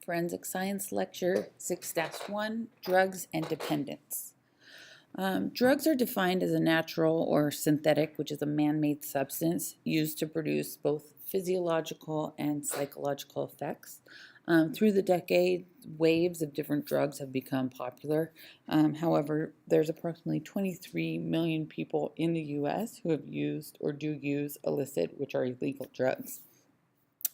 Forensic Science Lecture 6-1, Drugs and Dependence. Drugs are defined as a natural or synthetic, which is a man-made substance used to produce both physiological and psychological effects. Through the decades, waves of different drugs have become popular. However, there's approximately 23 million people in the U.S. who have used or do use illicit, which are illegal drugs.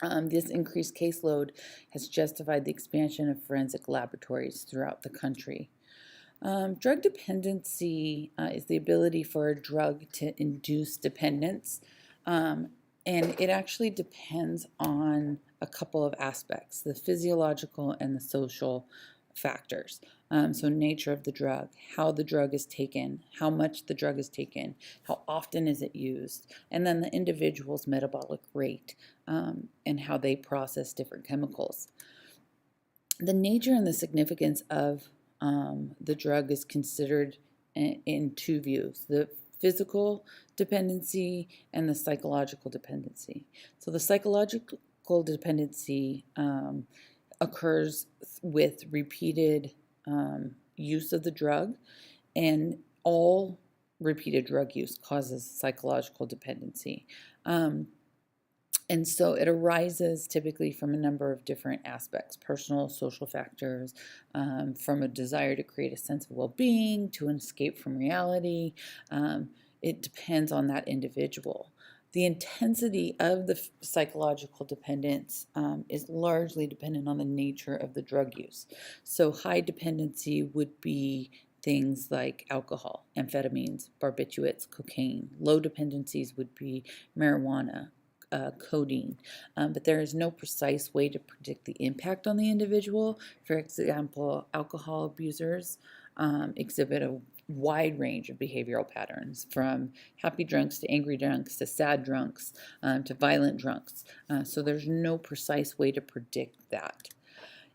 This increased caseload has justified the expansion of forensic laboratories throughout the country. Drug dependency is the ability for a drug to induce dependence, and it actually depends on a couple of aspects, the physiological and the social factors. So nature of the drug, how the drug is taken, how much the drug is taken, how often is it used, and then the individual's metabolic rate and how they process different chemicals. The nature and the significance of the drug is considered in two views: the physical dependency and the psychological dependency. So the psychological dependency occurs with repeated use of the drug, and all repeated drug use causes psychological dependency. And so it arises typically from a number of different aspects: personal, social factors, from a desire to create a sense of well-being to an escape from reality. It depends on that individual. The intensity of the psychological dependence is largely dependent on the nature of the drug use. So high dependency would be things like alcohol, amphetamines, barbiturates, cocaine. Low dependencies would be marijuana, codeine, but there is no precise way to predict the impact on the individual. For example, alcohol abusers exhibit a wide range of behavioral patterns, from happy drunks to angry drunks to sad drunks to violent drunks. So there's no precise way to predict that.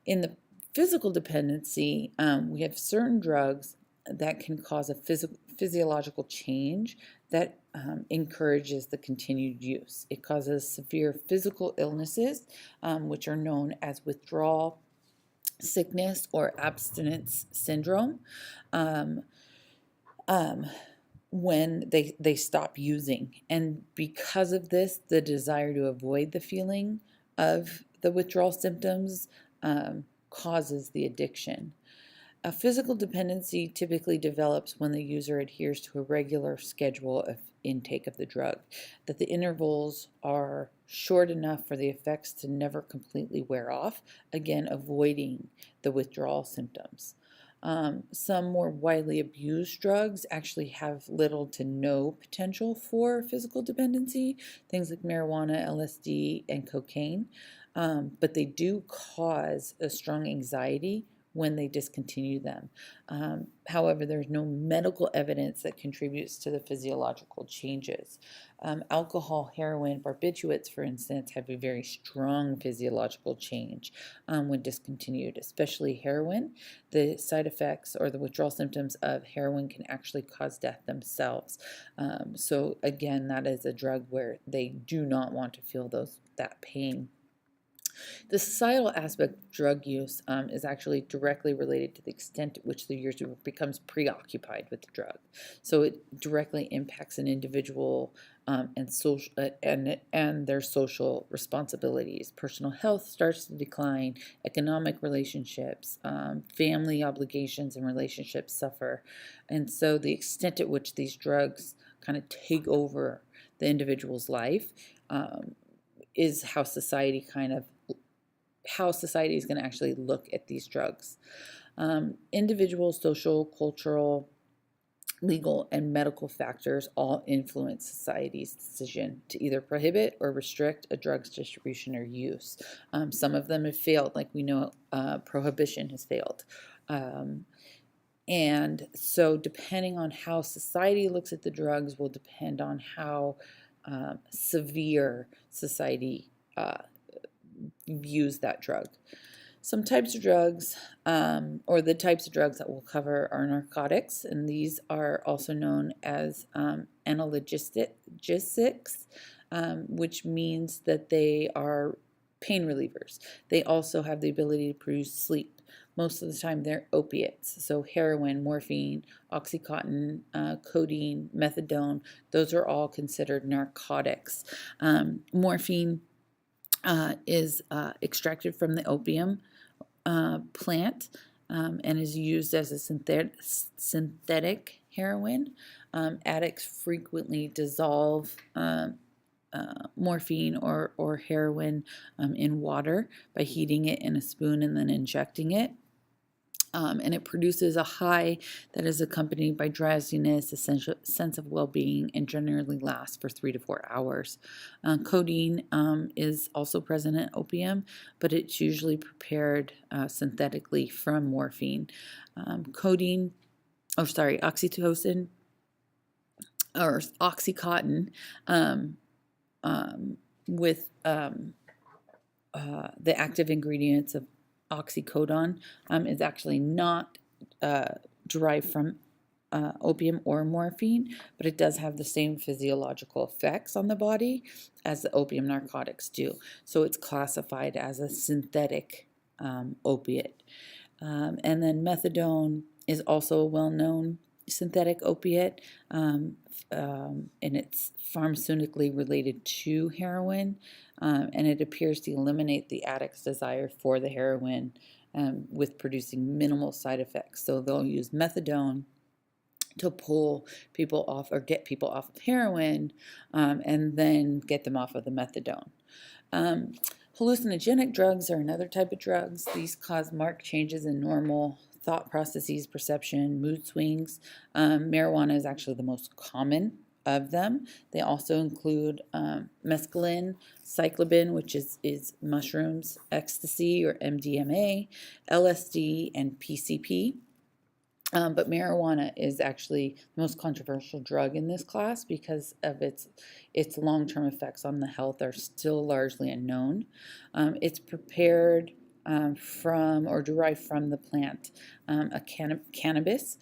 In the physical dependency, we have certain drugs that can cause a physiological change that encourages the continued use. It causes severe physical illnesses, which are known as withdrawal sickness or abstinence syndrome, when they stop using. And because of this, the desire to avoid the feeling of the withdrawal symptoms causes the addiction. A physical dependency typically develops when the user adheres to a regular schedule of intake of the drug, that the intervals are short enough for the effects to never completely wear off, again, avoiding the withdrawal symptoms. Some more widely abused drugs actually have little to no potential for physical dependency, things like marijuana, LSD, and cocaine, but they do cause a strong anxiety when they discontinue them. However, there's no medical evidence that contributes to the physiological changes. Alcohol, heroin, barbiturates, for instance, have a very strong physiological change when discontinued, especially heroin. The side effects or the withdrawal symptoms of heroin can actually cause death themselves. So again, that is a drug where they do not want to feel that pain. The societal aspect of drug use is actually directly related to the extent to which the user becomes preoccupied with the drug. So it directly impacts an individual and their social responsibilities. Personal health starts to decline, economic relationships, family obligations and relationships suffer. And so the extent at which these drugs kind of take over the individual's life is how society is going to actually look at these drugs. Individual, social, cultural, legal, and medical factors all influence society's decision to either prohibit or restrict a drug's distribution or use. Some of them have failed, like we know prohibition has failed. And so depending on how society looks at the drugs will depend on how severe society views that drug. Some types of drugs, or the types of drugs that we'll cover, are narcotics, and these are also known as analgesics, which means that they are pain relievers. They also have the ability to produce sleep. Most of the time, they're opiates. So heroin, morphine, oxycontin, codeine, methadone, those are all considered narcotics. Morphine is extracted from the opium plant and is used as a synthetic heroin. Addicts frequently dissolve morphine or heroin in water by heating it in a spoon and then injecting it. And it produces a high that is accompanied by drowsiness, a sense of well-being, and generally lasts for 3 to 4 hours. Codeine is also present in opium, but it's usually prepared synthetically from morphine. Oxytocin or Oxycontin with the active ingredients of oxycodone is actually not derived from opium or morphine, but it does have the same physiological effects on the body as the opium narcotics do. So it's classified as a synthetic opiate. And then methadone is also a well-known synthetic opiate, and it's pharmaceutically related to heroin, and it appears to eliminate the addict's desire for the heroin with producing minimal side effects. So they'll use methadone to pull people off or get people off of heroin and then get them off of the methadone. Hallucinogenic drugs are another type of drugs. These cause marked changes in normal thought processes, perception, mood swings. Marijuana is actually the most common of them. They also include mescaline, psilocybin, which is mushrooms, ecstasy or MDMA, LSD, and PCP. But marijuana is actually the most controversial drug in this class because of its long-term effects on the health are still largely unknown. It's prepared from or derived from the plant cannabis.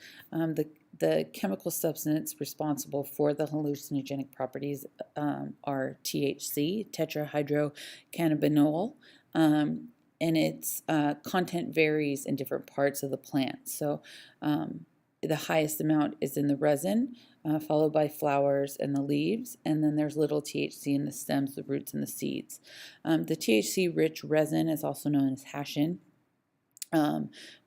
The chemical substance responsible for the hallucinogenic properties are THC, tetrahydrocannabinol, and its content varies in different parts of the plant. So the highest amount is in the resin, followed by flowers and the leaves, and then there's little THC in the stems, the roots, and the seeds. The THC-rich resin is also known as hashin.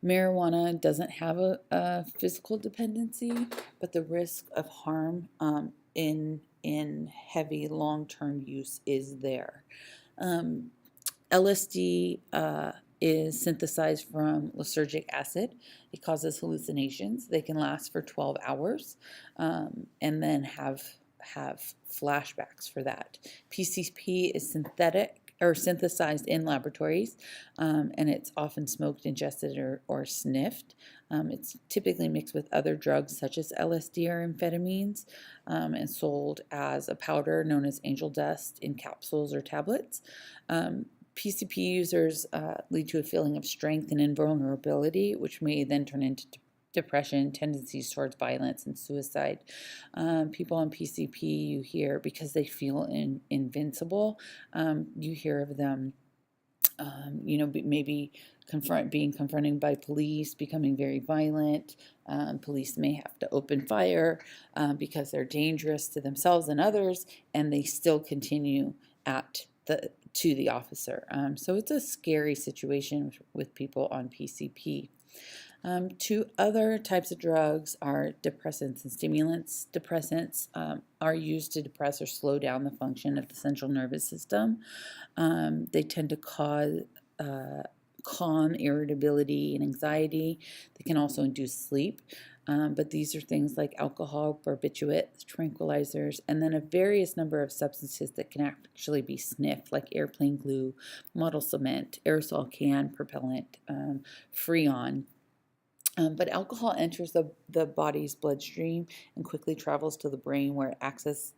Marijuana doesn't have a physical dependency, but the risk of harm in heavy long-term use is there. LSD is synthesized from lysergic acid. It causes hallucinations. They can last for 12 hours and then have flashbacks for that. PCP is synthetic or synthesized in laboratories, and it's often smoked, ingested, or sniffed. It's typically mixed with other drugs such as LSD or amphetamines and sold as a powder known as angel dust in capsules or tablets. PCP users lead to a feeling of strength and invulnerability, which may then turn into depression, tendencies towards violence, and suicide. People on PCP, you hear, because they feel invincible, you hear of them, maybe being confronted by police, becoming very violent. Police may have to open fire because they're dangerous to themselves and others, and they still continue to the officer. So it's a scary situation with people on PCP. Two other types of drugs are depressants and stimulants. Depressants are used to depress or slow down the function of the central nervous system. They tend to cause calm, irritability, and anxiety. They can also induce sleep. But these are things like alcohol, barbiturates, tranquilizers, and then a various number of substances that can actually be sniffed, like airplane glue, model cement, aerosol can, propellant, Freon. But alcohol enters the body's bloodstream and quickly travels to the brain, where it acts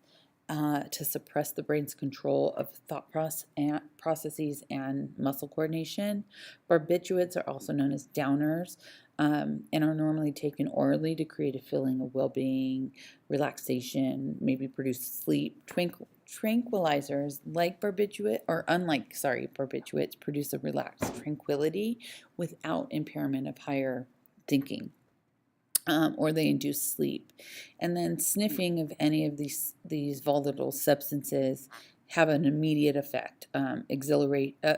to suppress the brain's control of thought processes and muscle coordination. Barbiturates are also known as downers, and are normally taken orally to create a feeling of well-being, relaxation, maybe produce sleep. Tranquilizers, like barbiturate, or unlike, barbiturates, produce a relaxed tranquility without impairment of higher thinking. Or they induce sleep. And then sniffing of any of these volatile substances have an immediate effect,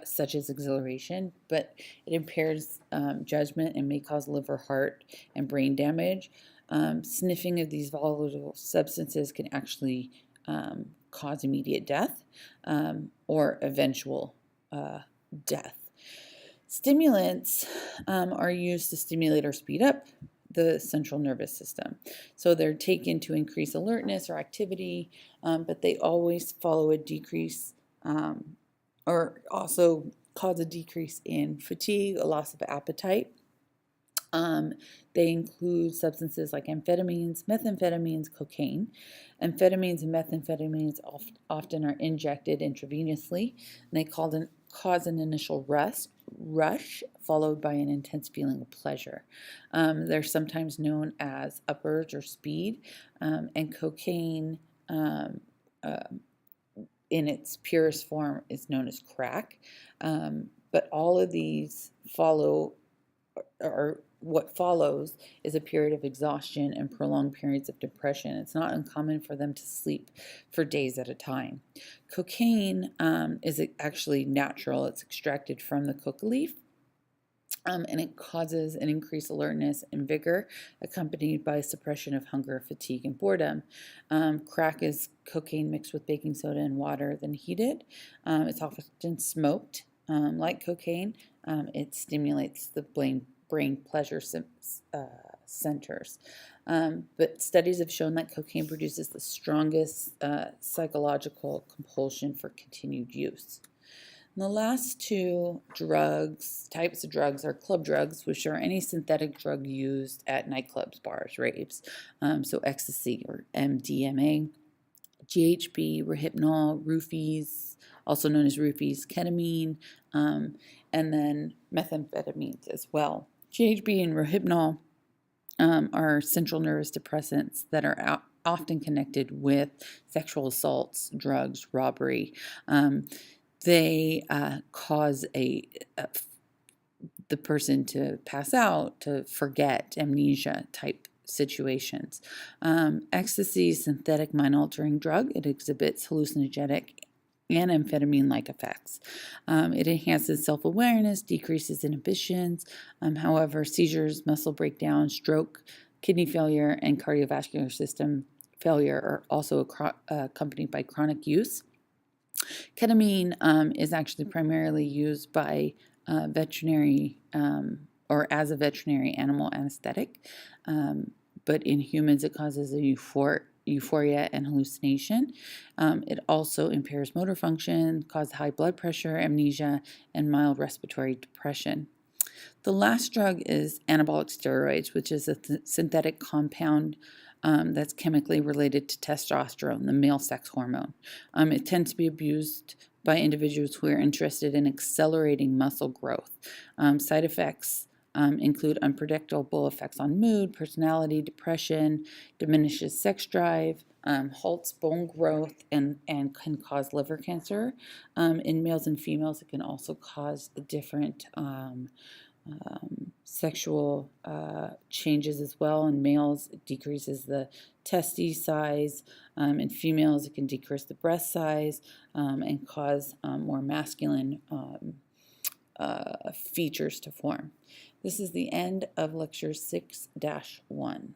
such as exhilaration, but it impairs judgment and may cause liver, heart, and brain damage. Sniffing of these volatile substances can actually cause immediate death or eventual death. Stimulants are used to stimulate or speed up the central nervous system. So they're taken to increase alertness or activity, but they always follow a decrease or also cause a decrease in fatigue, a loss of appetite. They include substances like amphetamines, methamphetamines, cocaine. Amphetamines and methamphetamines often are injected intravenously, and they cause an initial rush followed by an intense feeling of pleasure. They're sometimes known as uppers or speed, and cocaine in its purest form is known as crack. But all of these what follows is a period of exhaustion and prolonged periods of depression. It's not uncommon for them to sleep for days at a time. Cocaine is actually natural. It's extracted from the coca leaf, and it causes an increased alertness and vigor, accompanied by suppression of hunger, fatigue, and boredom. Crack is cocaine mixed with baking soda and water, then heated. It's often smoked. Like cocaine, it stimulates the brain pleasure centers. But studies have shown that cocaine produces the strongest psychological compulsion for continued use. And the last two types of drugs, are club drugs, which are any synthetic drug used at nightclubs, bars, raves. So ecstasy or MDMA, GHB, Rohypnol, roofies, also known as roofies, ketamine, and then methamphetamines as well. GHB and Rohypnol are central nervous depressants that are often connected with sexual assaults, drugs, robbery. They cause the person to pass out, to forget, amnesia type situations. Ecstasy is a synthetic mind-altering drug. It exhibits hallucinogenic and amphetamine-like effects. It enhances self-awareness, decreases inhibitions. However, seizures, muscle breakdown, stroke, kidney failure, and cardiovascular system failure are also accompanied by chronic use. Ketamine is actually primarily used by veterinary or as a veterinary animal anesthetic, but in humans it causes a euphoria and hallucination. It also impairs motor function, causes high blood pressure, amnesia, and mild respiratory depression. The last drug is anabolic steroids, which is a synthetic compound that's chemically related to testosterone, the male sex hormone. It tends to be abused by individuals who are interested in accelerating muscle growth. Side effects include unpredictable effects on mood, personality, depression, diminishes sex drive, halts bone growth, and can cause liver cancer. In males and females, it can also cause different sexual changes as well. In males, it decreases the testes size. In females, it can decrease the breast size and cause more masculine features to form. This is the end of lecture 6-1.